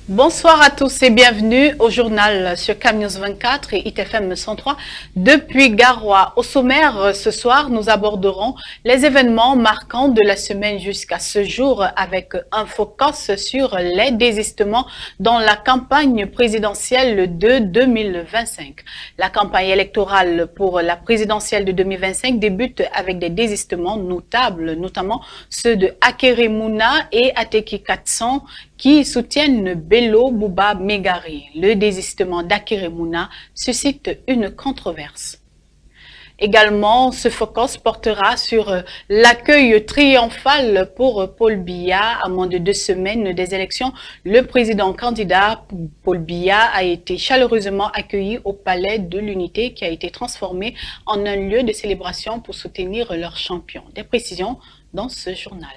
Bonsoir à tous et bienvenue au journal sur CamNews 24 et ITFM 103 depuis Garoua. Au sommaire, ce soir, nous aborderons les événements marquants de la semaine jusqu'à ce jour avec un focus sur les désistements dans la campagne présidentielle de 2025. La campagne électorale pour la présidentielle de 2025 débute avec des désistements notables, notamment ceux de Akeremouna et Ateki 400 qui soutiennent Bello Bouba Megari. Le désistement d'Akeremouna suscite une controverse. Également, ce focus portera sur l'accueil triomphal pour Paul Biya. À moins de 2 semaines des élections, le président candidat Paul Biya a été chaleureusement accueilli au Palais de l'Unité qui a été transformé en un lieu de célébration pour soutenir leur champion. Des précisions dans ce journal.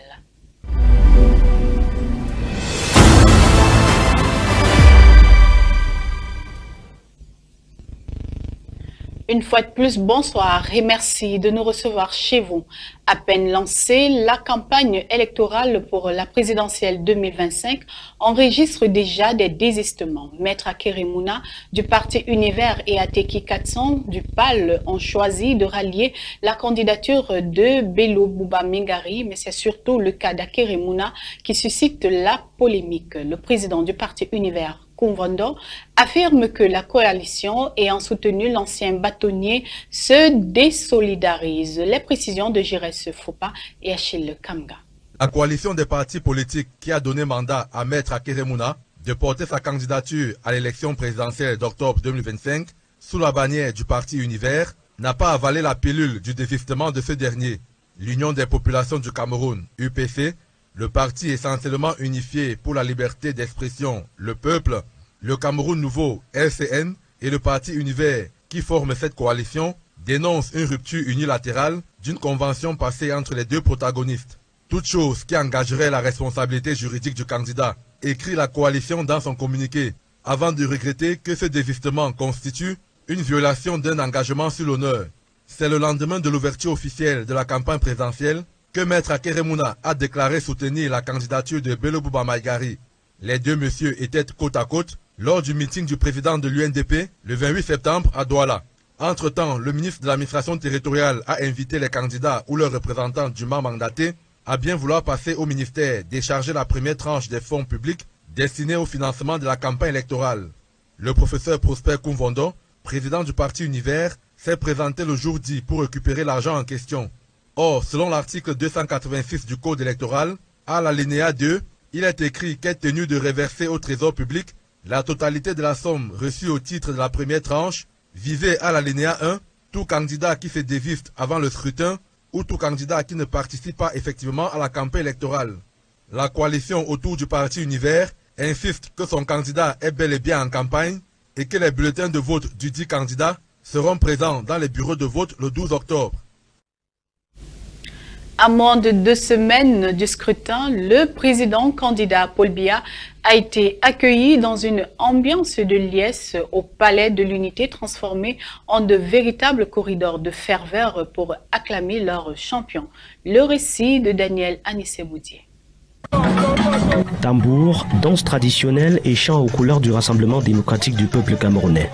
Une fois de plus, bonsoir et merci de nous recevoir chez vous. À peine lancée, la campagne électorale pour la présidentielle 2025 enregistre déjà des désistements. Maître Akeremouna du parti Univers et Ateki 400 du PAL ont choisi de rallier la candidature de Bello Bouba Megari, mais c'est surtout le cas d'Akeremouna qui suscite la polémique. Le président du parti Univers, Koumvondo, affirme que la coalition ayant soutenu l'ancien bâtonnier se désolidarise. Les précisions de Jérès Fopa et Achille Kamga. La coalition des partis politiques qui a donné mandat à Maître Akeremouna de porter sa candidature à l'élection présidentielle d'octobre 2025 sous la bannière du parti Univers n'a pas avalé la pilule du désistement de ce dernier. L'Union des populations du Cameroun, UPC, le parti essentiellement unifié pour la liberté d'expression, le peuple, le Cameroun nouveau, LCN, et le parti Univers qui forment cette coalition, dénoncent une rupture unilatérale d'une convention passée entre les deux protagonistes. Toute chose qui engagerait la responsabilité juridique du candidat, écrit la coalition dans son communiqué, avant de regretter que ce désistement constitue une violation d'un engagement sur l'honneur. C'est le lendemain de l'ouverture officielle de la campagne présidentielle que Maître Akeremouna a déclaré soutenir la candidature de Bello Bouba Megari. Les deux messieurs étaient côte à côte lors du meeting du président de l'UNDP le 28 septembre à Douala. Entre-temps, le ministre de l'administration territoriale a invité les candidats ou leurs représentants dûment mandatés à bien vouloir passer au ministère décharger la première tranche des fonds publics destinés au financement de la campagne électorale. Le professeur Prosper Koumvondo, président du parti Univers, s'est présenté le jour dit pour récupérer l'argent en question. Or, selon l'article 286 du Code électoral, à l'alinéa 2, il est écrit qu'est tenu de reverser au trésor public la totalité de la somme reçue au titre de la première tranche, visée à l'alinéa 1, tout candidat qui se désiste avant le scrutin ou tout candidat qui ne participe pas effectivement à la campagne électorale. La coalition autour du parti Univers insiste que son candidat est bel et bien en campagne et que les bulletins de vote du dit candidat seront présents dans les bureaux de vote le 12 octobre. À moins de 2 semaines du scrutin, le président candidat Paul Biya a été accueilli dans une ambiance de liesse au Palais de l'Unité transformé en de véritables corridors de ferveur pour acclamer leur champion. Le récit de Daniel Anissé-Boudier. Tambour, danse traditionnelle et chant aux couleurs du Rassemblement démocratique du peuple camerounais.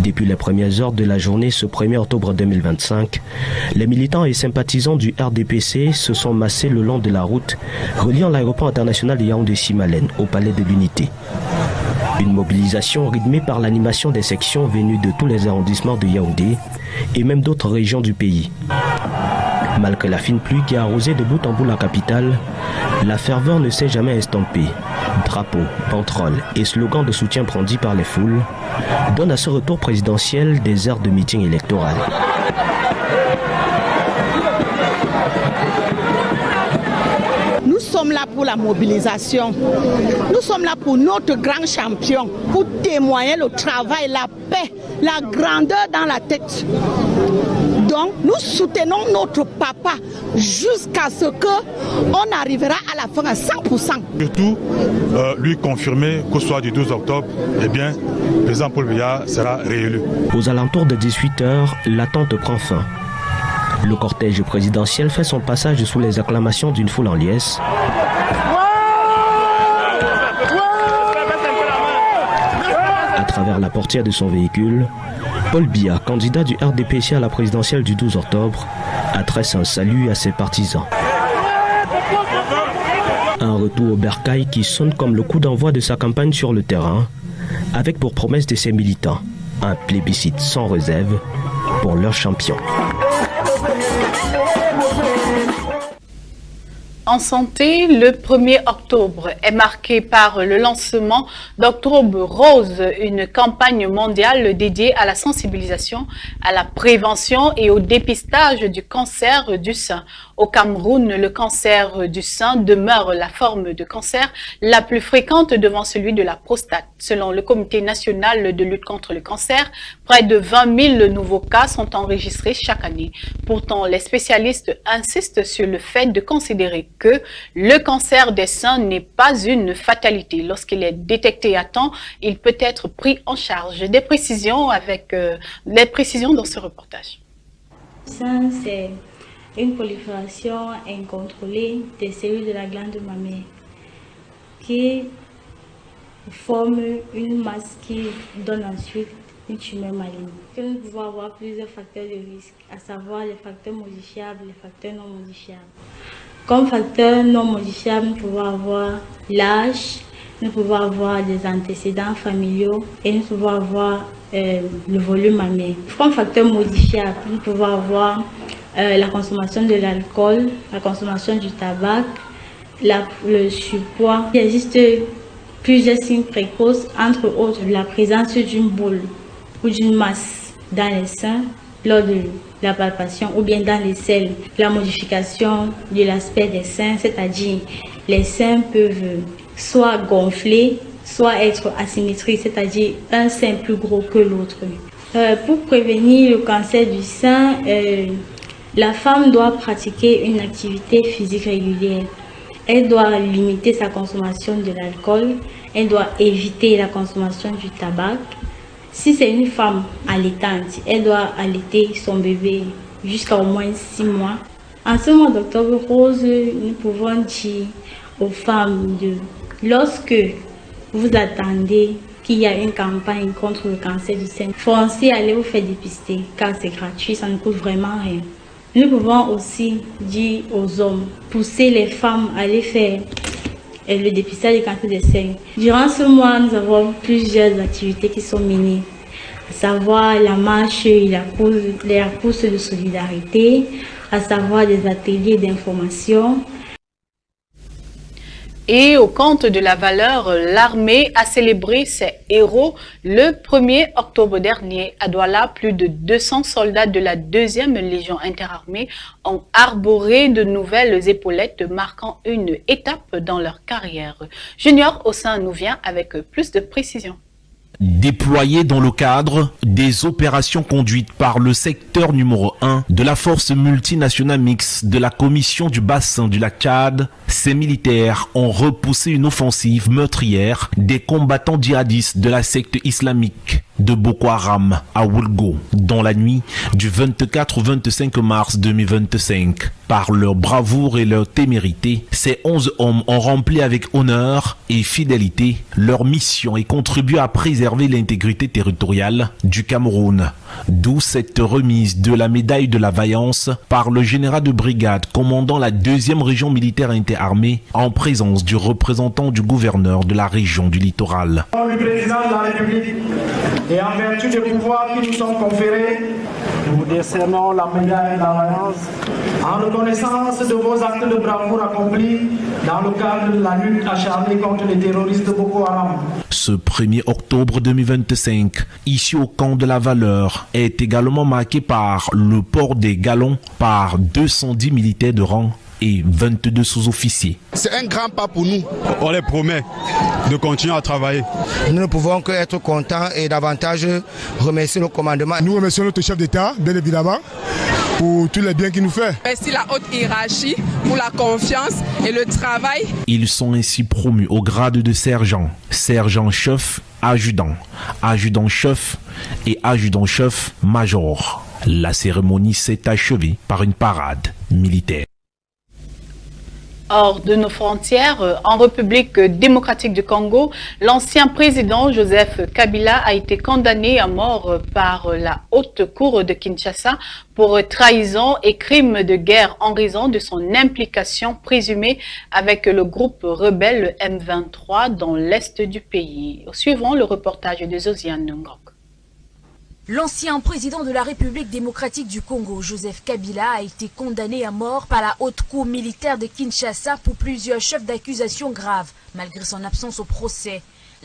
Depuis les premières heures de la journée ce 1er octobre 2025, les militants et sympathisants du RDPC se sont massés le long de la route reliant l'aéroport international de Yaoundé-Simalène au Palais de l'Unité. Une mobilisation rythmée par l'animation des sections venues de tous les arrondissements de Yaoundé et même d'autres régions du pays. Malgré la fine pluie qui a arrosé de bout en bout la capitale, la ferveur ne s'est jamais estompée. Drapeaux, banderoles et slogans de soutien brandis par les foules donnent à ce retour présidentiel des airs de meeting électoral. Nous sommes là pour la mobilisation. Nous sommes là pour notre grand champion, pour témoigner le travail, la paix, la grandeur dans la tête. Donc, nous soutenons notre papa jusqu'à ce qu'on arrivera à la fin à 100%. Surtout, lui confirmer qu'au soir du 12 octobre, eh bien, le président Paul Biya sera réélu. Aux alentours de 18h, l'attente prend fin. Le cortège présidentiel fait son passage sous les acclamations d'une foule en liesse. travers la portière de son véhicule, Paul Biya, candidat du RDPC à la présidentielle du 12 octobre, adresse un salut à ses partisans. Un retour au bercail qui sonne comme le coup d'envoi de sa campagne sur le terrain, avec pour promesse de ses militants un plébiscite sans réserve pour leur champion. En santé, le 1er octobre est marqué par le lancement d'Octobre Rose, une campagne mondiale dédiée à la sensibilisation, à la prévention et au dépistage du cancer du sein. Au Cameroun, le cancer du sein demeure la forme de cancer la plus fréquente devant celui de la prostate. Selon le Comité national de lutte contre le cancer, près de 20 000 nouveaux cas sont enregistrés chaque année. Pourtant, les spécialistes insistent sur le fait de considérer que le cancer des seins n'est pas une fatalité. Lorsqu'il est détecté à temps, il peut être pris en charge. Des précisions dans ce reportage. Ça, c'est une prolifération incontrôlée des cellules de la glande mammaire qui forme une masse qui donne ensuite une tumeur maligne. Nous pouvons avoir plusieurs facteurs de risque, à savoir les facteurs modifiables et les facteurs non modifiables. Comme facteurs non modifiables, nous pouvons avoir l'âge, nous pouvons avoir des antécédents familiaux et nous pouvons avoir le volume mammaire. Comme facteurs modifiables, nous pouvons avoir la consommation de l'alcool, la consommation du tabac, le surpoids. Il existe plusieurs signes précoces, entre autres la présence d'une boule ou d'une masse dans les seins lors de la palpation ou bien dans les selles, la modification de l'aspect des seins, c'est-à-dire les seins peuvent soit gonfler, soit être asymétriques, c'est-à-dire un sein plus gros que l'autre. Pour prévenir le cancer du sein, la femme doit pratiquer une activité physique régulière. Elle doit limiter sa consommation de l'alcool, elle doit éviter la consommation du tabac. Si c'est une femme allaitante, elle doit allaiter son bébé jusqu'à au moins 6 mois. En ce mois d'octobre rose, nous pouvons dire aux femmes lorsque vous attendez qu'il y a une campagne contre le cancer du sein, foncez, allez vous faire dépister car c'est gratuit, ça ne coûte vraiment rien. Nous pouvons aussi dire aux hommes, pousser les femmes à aller faire le dépistage du cancer des seins. Durant ce mois, nous avons plusieurs activités qui sont menées, à savoir la marche et la course de solidarité, à savoir des ateliers d'information. Et au compte de la valeur, l'armée a célébré ses héros le 1er octobre dernier. À Douala, plus de 200 soldats de la 2e Légion interarmée ont arboré de nouvelles épaulettes marquant une étape dans leur carrière. Junior Ossin nous vient avec plus de précision. Déployés dans le cadre des opérations conduites par le secteur numéro 1 de la force multinationale mixte de la commission du bassin du lac Tchad, ces militaires ont repoussé une offensive meurtrière des combattants djihadistes de la secte islamique de Boko Haram à Wulgo dans la nuit du 24 au 25 mars 2025. Par leur bravoure et leur témérité, ces 11 hommes ont rempli avec honneur et fidélité leur mission et contribué à préserver l'intégrité territoriale du Cameroun. D'où cette remise de la médaille de la vaillance par le général de brigade commandant la 2e région militaire interarmée en présence du représentant du gouverneur de la région du littoral. Le président de la République et en vertu des pouvoirs qui nous sont conférés, nous vous décernons la médaille de la vaillance en reconnaissance de vos actes de bravoure accomplis dans le cadre de la lutte acharnée contre les terroristes de Boko Haram. Ce 1er octobre 2025, ici au camp de la valeur, est également marqué par le port des galons par 210 militaires de rang et 22 sous-officiers. C'est un grand pas pour nous. On les promet de continuer à travailler. Nous ne pouvons que être contents et davantage remercier nos commandements. Nous remercions notre chef d'État, bien évidemment, pour tous les biens qu'il nous fait. Merci la haute hiérarchie pour la confiance et le travail. Ils sont ainsi promus au grade de sergent, sergent-chef, adjudant, adjudant-chef et adjudant-chef major. La cérémonie s'est achevée par une parade militaire. Hors de nos frontières, en République démocratique du Congo, l'ancien président Joseph Kabila a été condamné à mort par la haute cour de Kinshasa pour trahison et crime de guerre en raison de son implication présumée avec le groupe rebelle M23 dans l'est du pays. Suivant le reportage de Josiane Ngok. L'ancien président de la République démocratique du Congo, Joseph Kabila, a été condamné à mort par la haute cour militaire de Kinshasa pour plusieurs chefs d'accusation graves, malgré son absence au procès.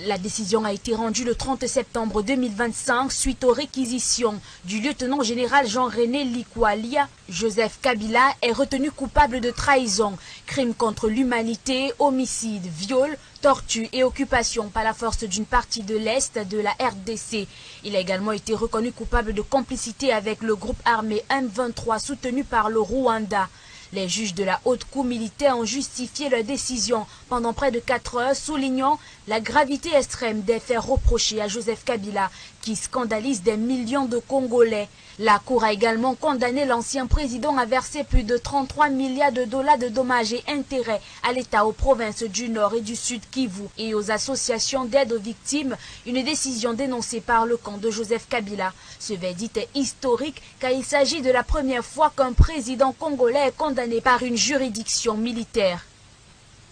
La décision a été rendue le 30 septembre 2025 suite aux réquisitions du lieutenant général Jean-René Likwalia. Joseph Kabila est retenu coupable de trahison, crime contre l'humanité, homicide, viol, torture et occupation par la force d'une partie de l'Est de la RDC. Il a également été reconnu coupable de complicité avec le groupe armé M23 soutenu par le Rwanda. Les juges de la haute cour militaire ont justifié leur décision pendant près de 4 heures, soulignant la gravité extrême des faits reprochés à Joseph Kabila, qui scandalise des millions de Congolais. La Cour a également condamné l'ancien président à verser plus de 33 milliards de dollars de dommages et intérêts à l'État, aux provinces du Nord et du Sud Kivu et aux associations d'aide aux victimes, une décision dénoncée par le camp de Joseph Kabila. Ce verdict est historique car il s'agit de la première fois qu'un président congolais est condamné par une juridiction militaire.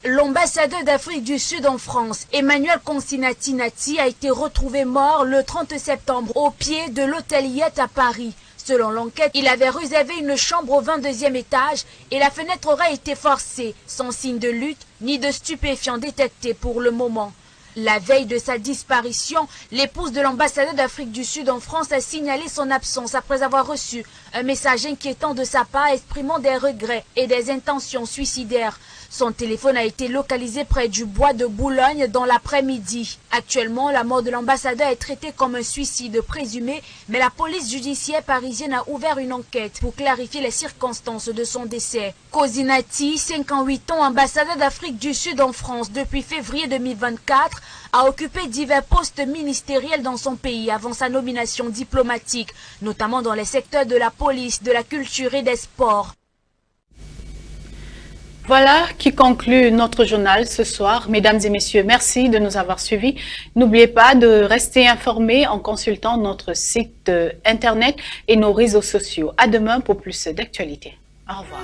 L'ambassadeur d'Afrique du Sud en France, Emmanuel Consinati-Nati, a été retrouvé mort le 30 septembre au pied de l'hôtel Yette à Paris. Selon l'enquête, il avait réservé une chambre au 22e étage et la fenêtre aurait été forcée, sans signe de lutte ni de stupéfiants détectés pour le moment. La veille de sa disparition, l'épouse de l'ambassadeur d'Afrique du Sud en France a signalé son absence après avoir reçu un message inquiétant de sa part exprimant des regrets et des intentions suicidaires. Son téléphone a été localisé près du bois de Boulogne dans l'après-midi. Actuellement, la mort de l'ambassadeur est traitée comme un suicide présumé, mais la police judiciaire parisienne a ouvert une enquête pour clarifier les circonstances de son décès. Cosinati, 58 ans, ambassadeur d'Afrique du Sud en France depuis février 2024, a occupé divers postes ministériels dans son pays avant sa nomination diplomatique, notamment dans les secteurs de la police, de la culture et des sports. Voilà qui conclut notre journal ce soir. Mesdames et messieurs, merci de nous avoir suivis. N'oubliez pas de rester informés en consultant notre site internet et nos réseaux sociaux. À demain pour plus d'actualités. Au revoir.